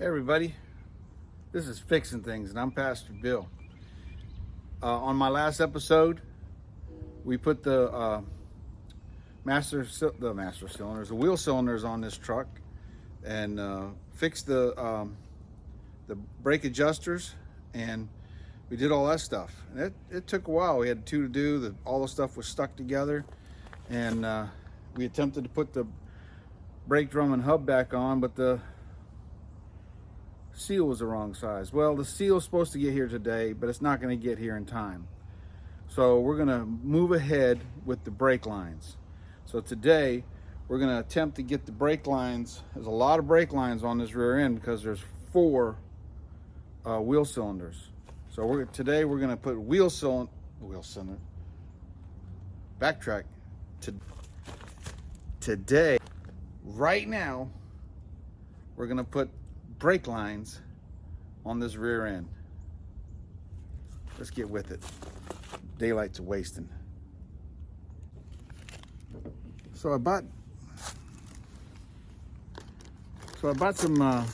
Hey everybody, this is Fixing Things and I'm Pastor Bill. On my last episode, we put the wheel cylinders on this truck and fixed the brake adjusters, and we did all that stuff. And it took a while. We had two to do. All the stuff was stuck together, and we attempted to put the brake drum and hub back on, but the seal was the wrong size. Well, the seal's supposed to get here today, but it's not going to get here in time. So we're going to move ahead with the brake lines. So today we're going to attempt to get the brake lines. There's a lot of brake lines on this rear end because there's 4 wheel cylinders. So today we're going to put wheel cylinder. Backtrack. Today, right now, we're going to put brake lines on this rear end. Let's get with it. Daylight's wasting. So I bought some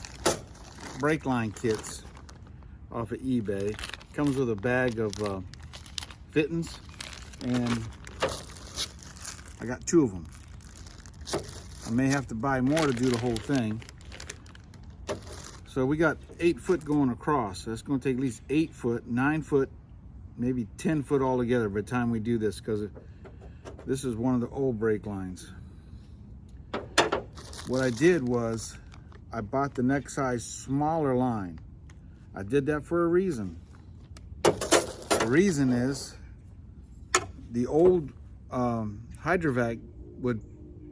brake line kits off of eBay. Comes with a bag of fittings, and I got 2 of them. I may have to buy more to do the whole thing. So we got 8 foot going across. So it's going to take at least 8 foot, 9 foot, maybe 10 foot altogether by the time we do this, because this is one of the old brake lines. What I did was I bought the next size smaller line. I did that for a reason. The reason is the old hydrovac would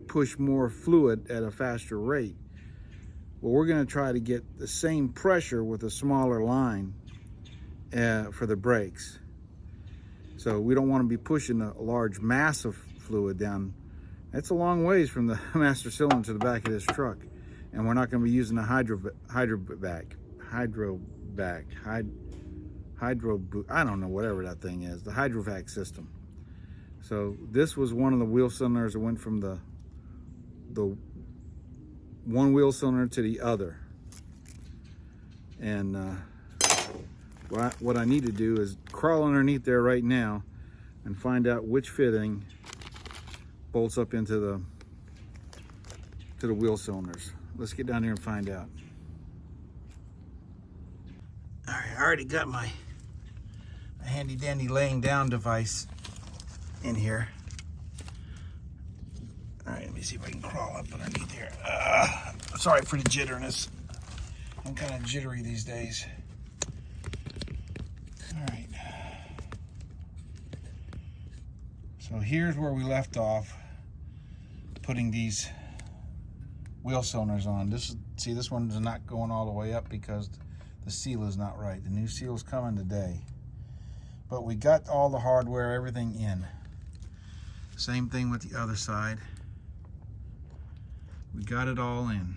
push more fluid at a faster rate. Well, we're going to try to get the same pressure with a smaller line for the brakes. So we don't want to be pushing a large mass of fluid down. That's a long ways from the master cylinder to the back of this truck. And we're not going to be using a I don't know, whatever that thing is, the hydrovac system. So this was one of the wheel cylinders that went from the one wheel cylinder to the other. And what I need to do is crawl underneath there right now and find out which fitting bolts up into the wheel cylinders. Let's get down here and find out. All right, I already got my handy dandy laying down device in here. All right, let me see if I can crawl up underneath here. Sorry for the jitteriness. I'm kind of jittery these days. All right. So here's where we left off, putting these wheel cylinders on. This one is not going all the way up because the seal is not right. The new seal is coming today. But we got all the hardware, everything in. Same thing with the other side. We got it all in.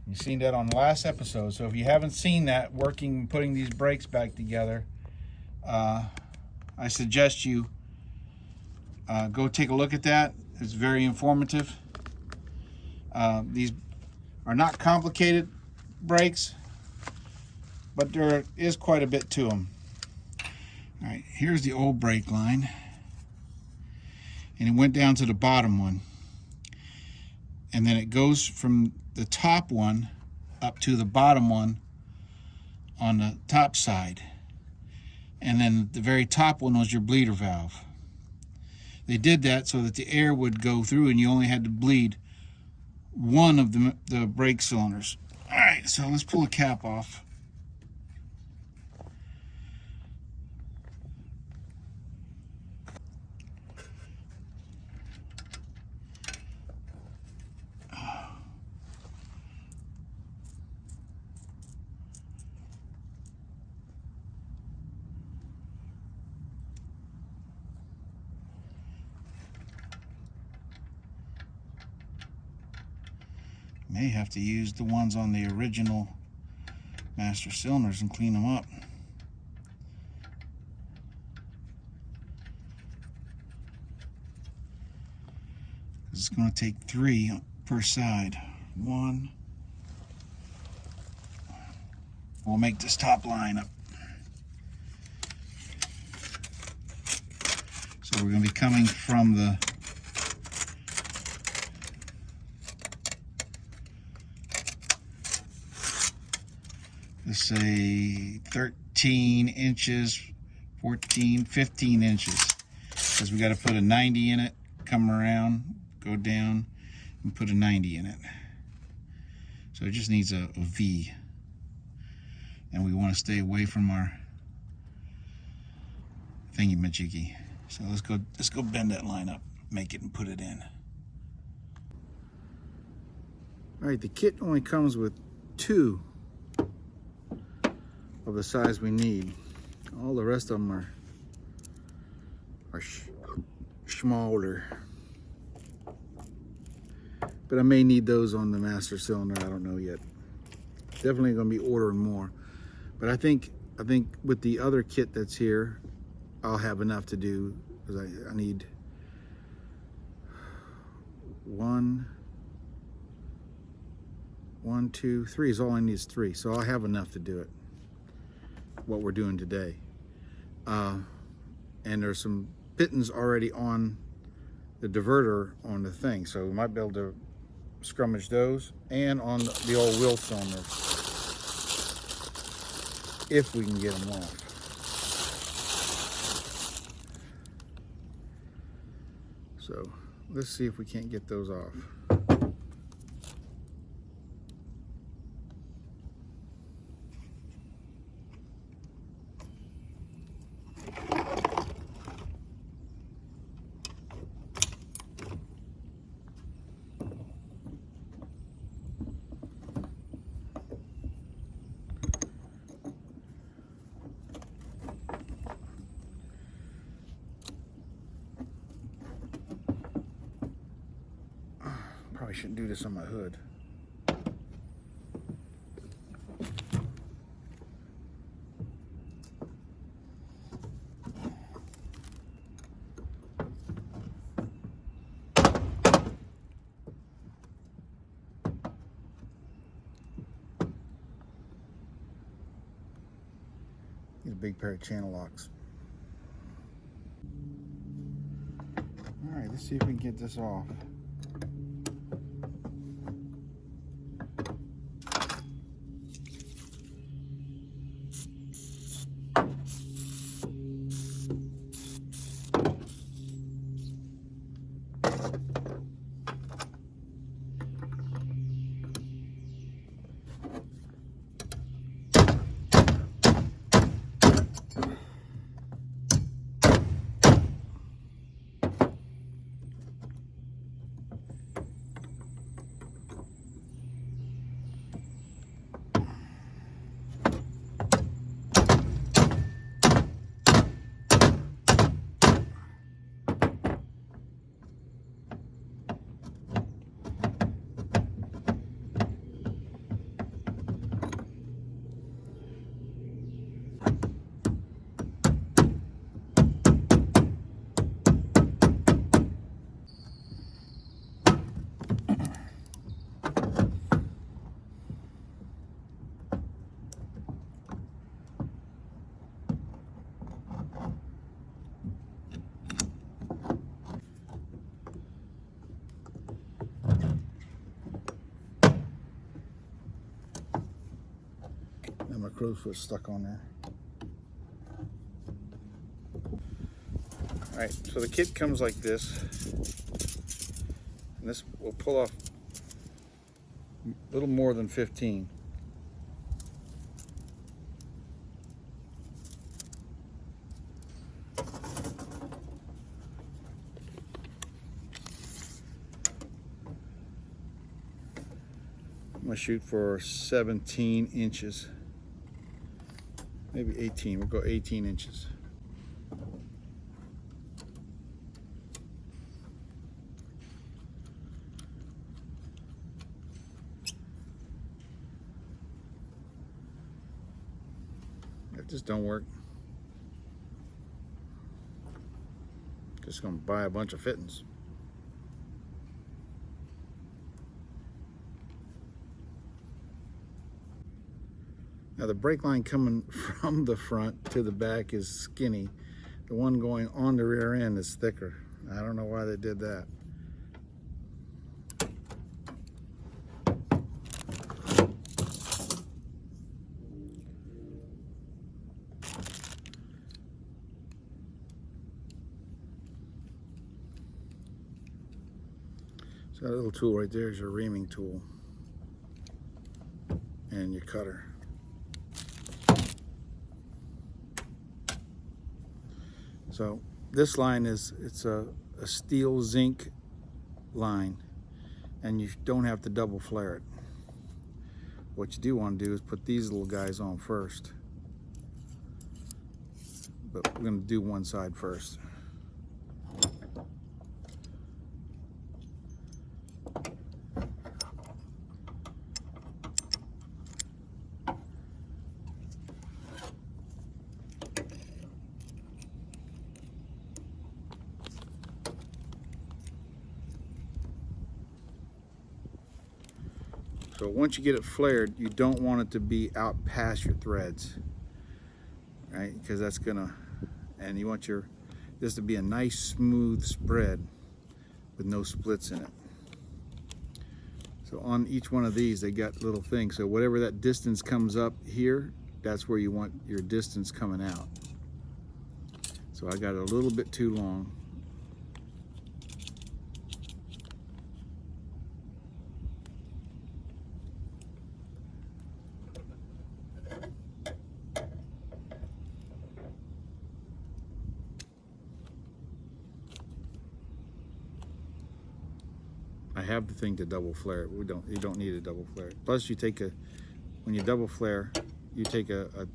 You've seen that on the last episode. So if you haven't seen that, putting these brakes back together, I suggest you go take a look at that. It's very informative. These are not complicated brakes, but there is quite a bit to them. All right, here's the old brake line. And it went down to the bottom one. And then it goes from the top one up to the bottom one on the top side. And then the very top one was your bleeder valve. They did that so that the air would go through and you only had to bleed one of the brake cylinders. All right, so let's pull the cap off. May have to use the ones on the original master cylinders and clean them up. It's going to take 3 per side. 1, We'll make this top line up. So we're going to be coming from the let's say 13 inches, 14, 15 inches. Because we got to put a 90 in it, come around, go down, and put a 90 in it. So it just needs a V. And we want to stay away from our thingy-majiggy. So let's go bend that line up, make it and put it in. All right, the kit only comes with 2 of the size we need. All the rest of them are smaller. But I may need those on the master cylinder. I don't know yet. Definitely going to be ordering more. But I think with the other kit that's here, I'll have enough to do, because I need 1, 2, 3 is all I need is 3. So I'll have enough to do it. What we're doing today. And there's some pittons already on the diverter on the thing. So we might be able to scrummage those and on the old wheel cylinders if we can get them off. So let's see if we can't get those off. Probably shouldn't do this on my hood. Need a big pair of channel locks. All right, let's see if we can get this off. My crow's foot stuck on there. All right, so the kit comes like this, and this will pull off a little more than 15. I'm gonna shoot for 17 inches. Maybe 18, we'll go 18 inches. If this don't work, just gonna buy a bunch of fittings. Now the brake line coming from the front to the back is skinny. The one going on the rear end is thicker. I don't know why they did that. So that little tool right there is your reaming tool and your cutter. So this line it's a steel zinc line, and you don't have to double flare it. What you do want to do is put these little guys on first, but we're going to do one side first. So once you get it flared, you don't want it to be out past your threads, right? Because that's gonna, and you want this to be a nice smooth spread with no splits in it. So on each one of these, they got little things. So whatever that distance comes up here, that's where you want your distance coming out. So I got it a little bit too long. I have the thing to double flare. You don't need a double flare. Plus when you double flare, you take a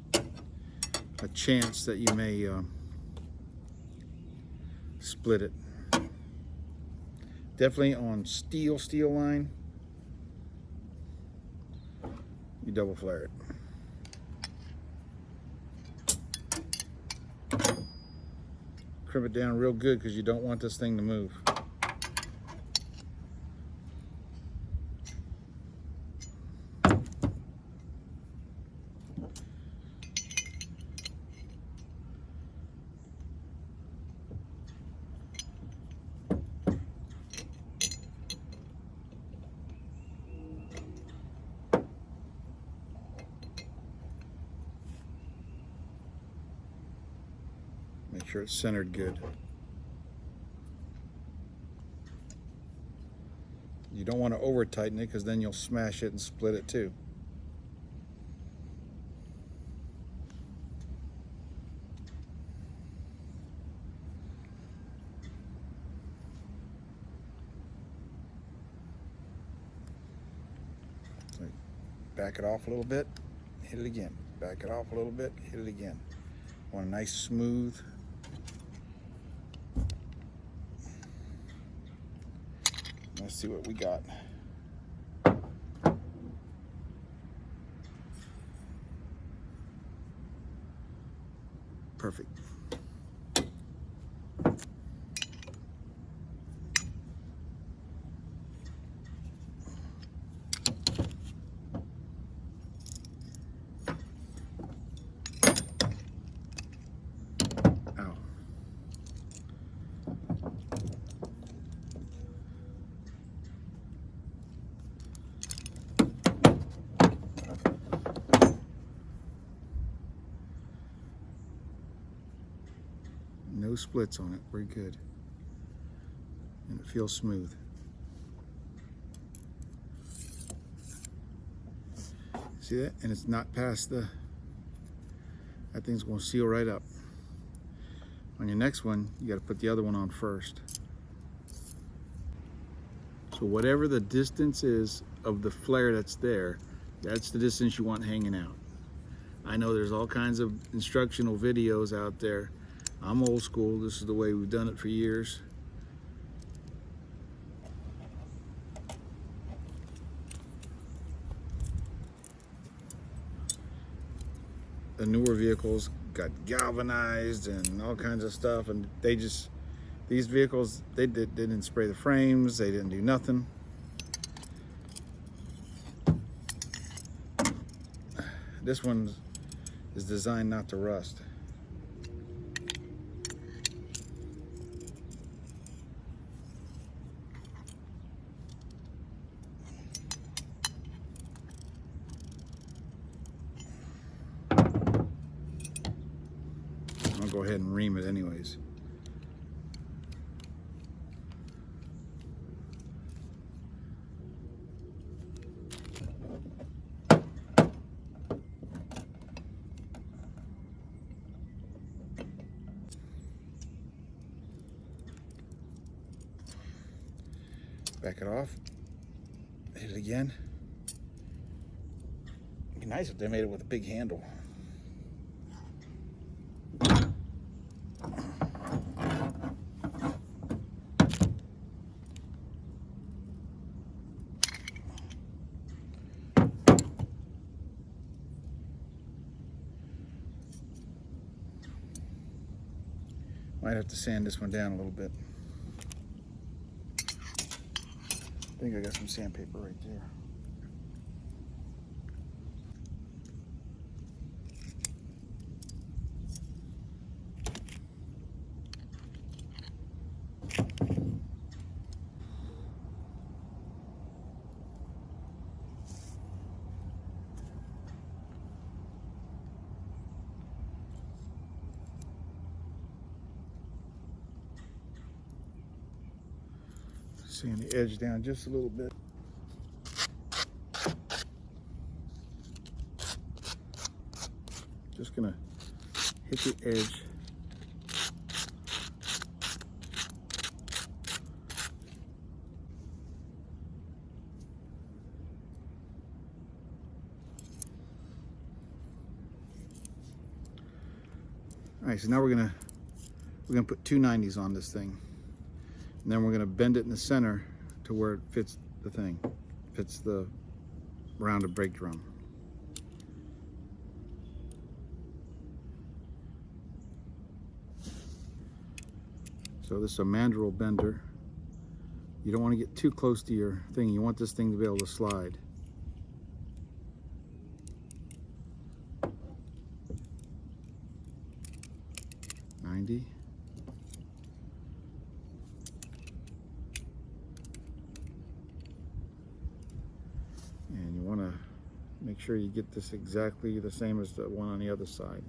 chance that you may split it. Definitely on steel line, you double flare it. Crimp it down real good because you don't want this thing to move. Make sure it's centered good. You don't want to over tighten it because then you'll smash it and split it too. So back it off a little bit, hit it again. Back it off a little bit, hit it again. Want a nice smooth. Let's see what we got. Perfect. Ow. No splits on it, very good. And it feels smooth. See that? And it's not past that thing's gonna seal right up. On your next one, you gotta put the other one on first. So whatever the distance is of the flare that's there, that's the distance you want hanging out. I know there's all kinds of instructional videos out there. I'm old school. This is the way we've done it for years. The newer vehicles got galvanized and all kinds of stuff, and these vehicles, they didn't spray the frames, they didn't do nothing. This one is designed not to rust. I'll go ahead and ream it anyways. Back it off. Hit it again. It'd be nice if they made it with a big handle. Might have to sand this one down a little bit. I think I got some sandpaper right there. Sand the edge down just a little bit. Just gonna hit the edge. All right, so now we're gonna put 290s on this thing. And then we're going to bend it in the center to where it fits the thing, fits the rounded brake drum. So this is a mandrel bender. You don't want to get too close to your thing. You want this thing to be able to slide. $90. And you want to make sure you get this exactly the same as the one on the other side.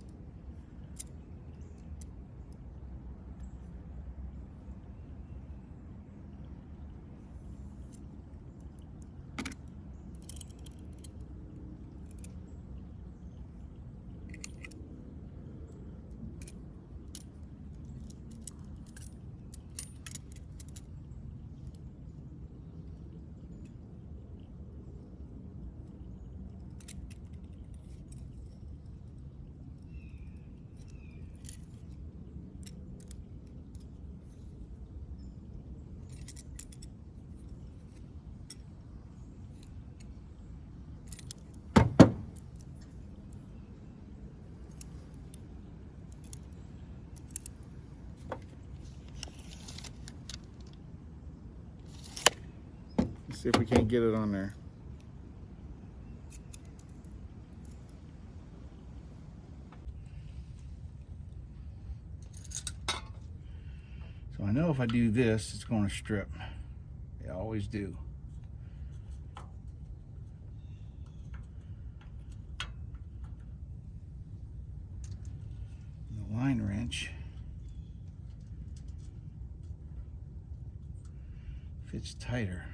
See if we can't get it on there. So I know if I do this, it's going to strip. They always do. The line wrench fits tighter.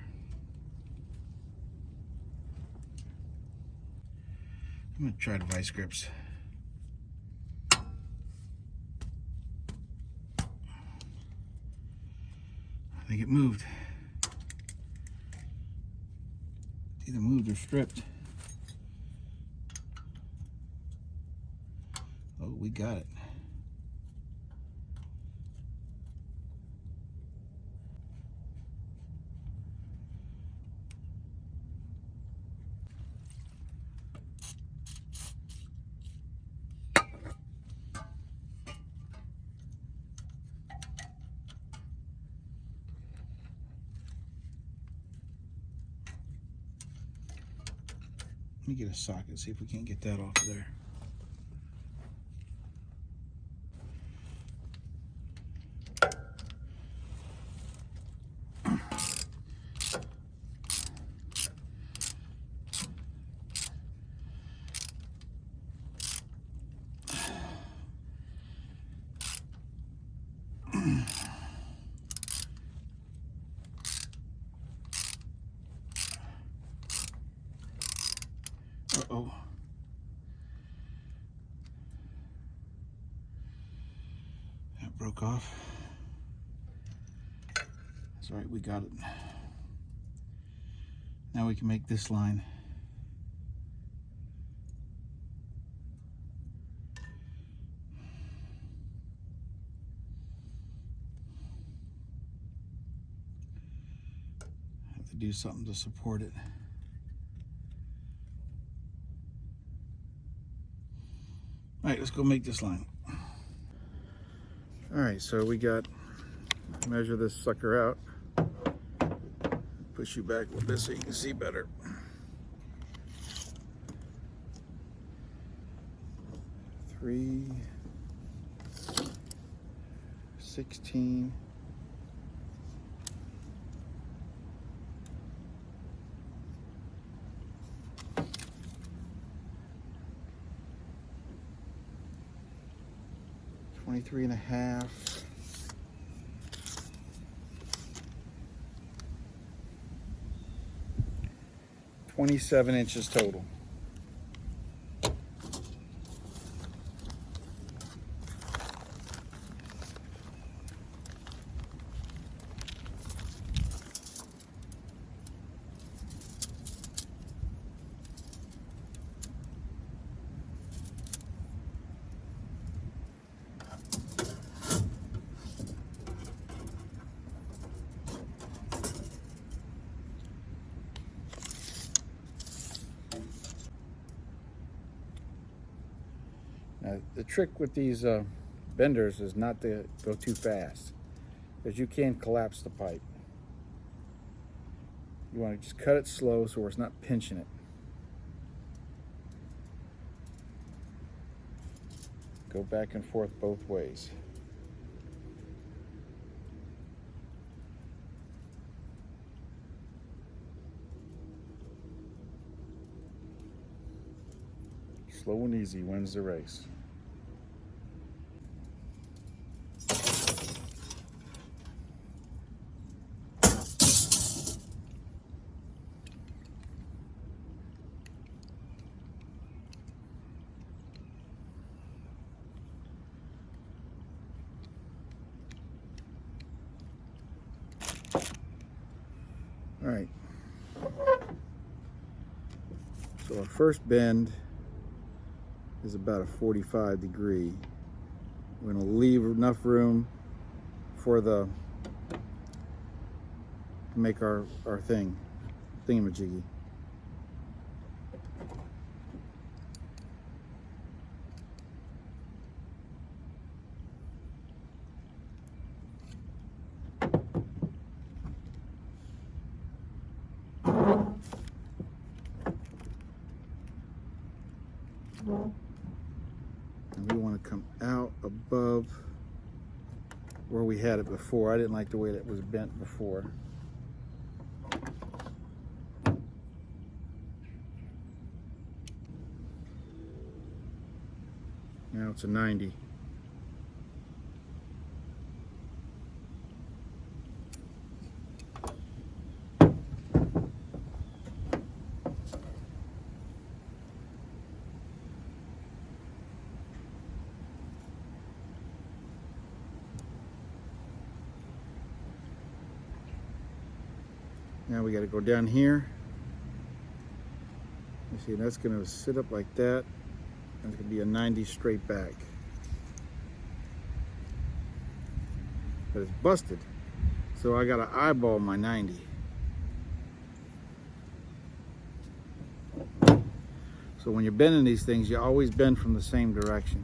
I'm going to try the vice grips. I think it moved. It's either moved or stripped. Oh, we got it. Let me get a socket, see if we can't get that off of there. Uh-oh. That broke off. That's all right, we got it. Now we can make this line. Have to do something to support it. All right, let's go make this line. All right, so we got, measure this sucker out. Push you back a little bit so you can see better. 3, 16, 23.5. 27 inches total. Now, the trick with these benders is not to go too fast, because you can collapse the pipe. You want to just cut it slow so it's not pinching it. Go back and forth both ways. Slow and easy wins the race. All right. So our first bend is about a 45 degree. We're going to leave enough room for the to make our thingamajiggy. And we want to come out above where we had it before. I didn't like the way that was bent before. Now it's a 90. Now we got to go down here. You see, that's going to sit up like that, and it's going to be a 90 straight back. But it's busted, so I got to eyeball my 90. So when you're bending these things, you always bend from the same direction.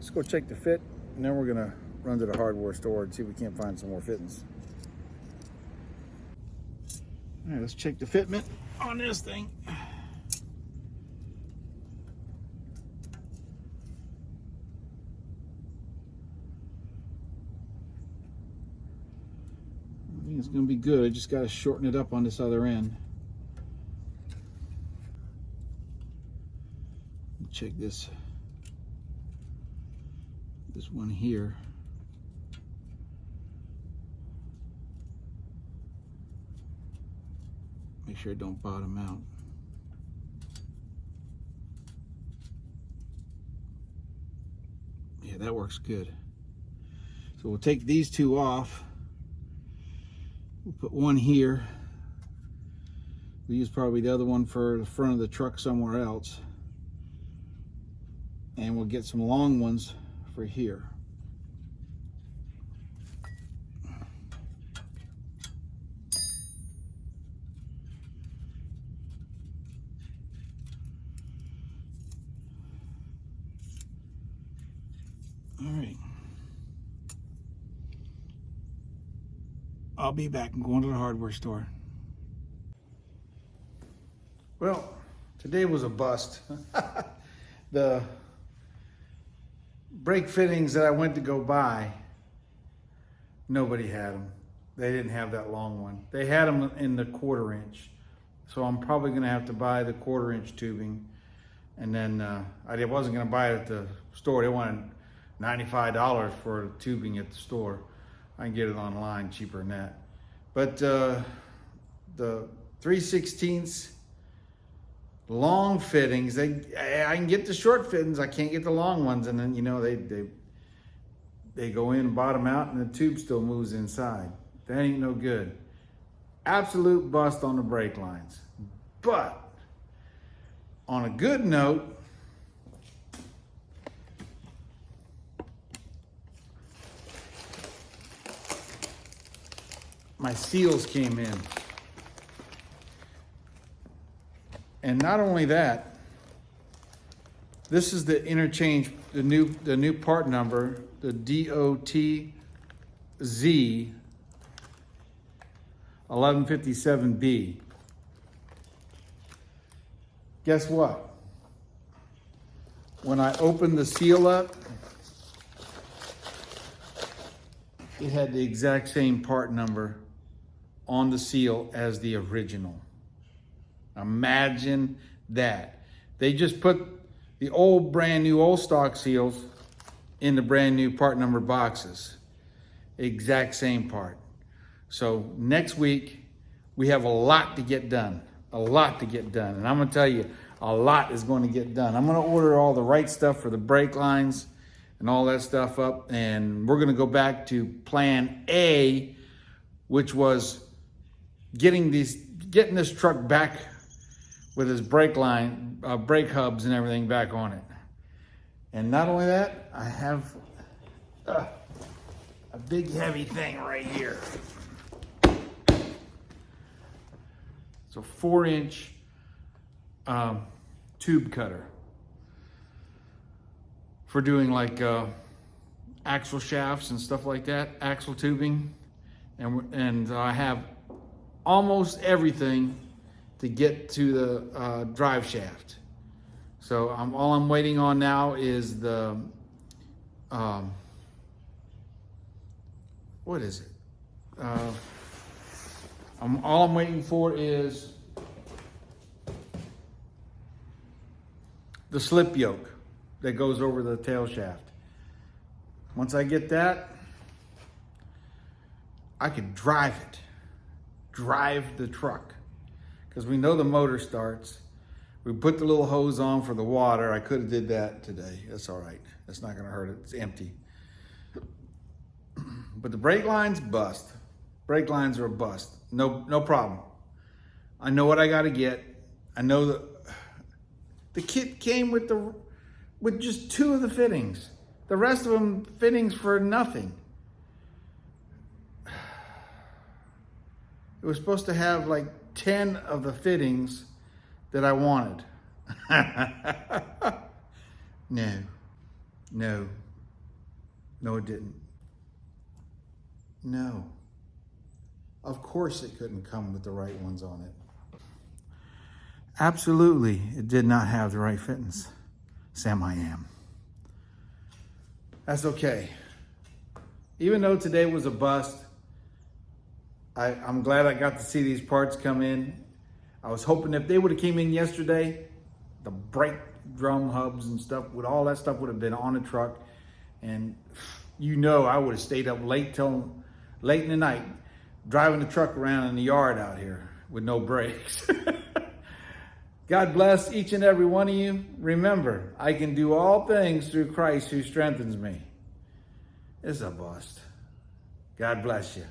let's go check the fit, and then we're gonna run to the hardware store and see if we can't find some more fittings. All right, let's check the fitment on this thing. I think it's gonna be good. I just gotta shorten it up on this other end. Check this one here. Make sure it don't bottom out. Yeah, that works good. So we'll take these two off. We'll put one here. We'll use probably the other one for the front of the truck somewhere else. And we'll get some long ones for here. All right. I'll be back. I'm going to the hardware store. Well, today was a bust. The brake fittings that I went to go buy, nobody had them. They didn't have that long one. They had them in the 1/4 inch. So I'm probably gonna have to buy the 1/4 inch tubing. And then I wasn't gonna buy it at the store. They wanted $95 for the tubing at the store. I can get it online cheaper than that. But the 3/16 long fittings, I can get the short fittings, I can't get the long ones, and then, you know, they go in and bottom out and the tube still moves inside. That ain't no good. Absolute bust on the brake lines. But on a good note, my seals came in. And not only that, this is the interchange, the new part number, the DOTZ 1157B. Guess what? When I opened the seal up, it had the exact same part number on the seal as the original. Imagine that. They just put the brand new old stock seals in the brand new part number boxes. Exact same part. So next week, we have a lot to get done. A lot to get done. And I'm gonna tell you, a lot is going to get done. I'm gonna order all the right stuff for the brake lines and all that stuff up. And we're gonna go back to plan A, which was getting this truck back with his brake hubs and everything back on it. And not only that, I have a big heavy thing right here. It's a 4-inch tube cutter for doing like axle shafts and stuff like that, axle tubing. And I have almost everything to get to the drive shaft. So all I'm waiting on now is the, what is it? All I'm waiting for is the slip yoke that goes over the tail shaft. Once I get that, I could drive the truck. Because we know the motor starts. We put the little hose on for the water. I could have did that today. That's all right. That's not gonna hurt it. It's empty. But the brake lines, bust. Brake lines are a bust. No problem. I know what I gotta get. I know the kit came with just 2 of the fittings. The rest of them fittings for nothing. It was supposed to have like 10 of the fittings that I wanted. No. No, it didn't. No. Of course it couldn't come with the right ones on it. Absolutely, it did not have the right fittings. Sam, I am. That's okay. Even though today was a bust, I'm glad I got to see these parts come in. I was hoping if they would have came in yesterday, the brake drum hubs and stuff, with all that stuff would have been on the truck. And you know, I would have stayed up late till late in the night, driving the truck around in the yard out here with no brakes. God bless each and every one of you. Remember, I can do all things through Christ who strengthens me. It's a bust. God bless you.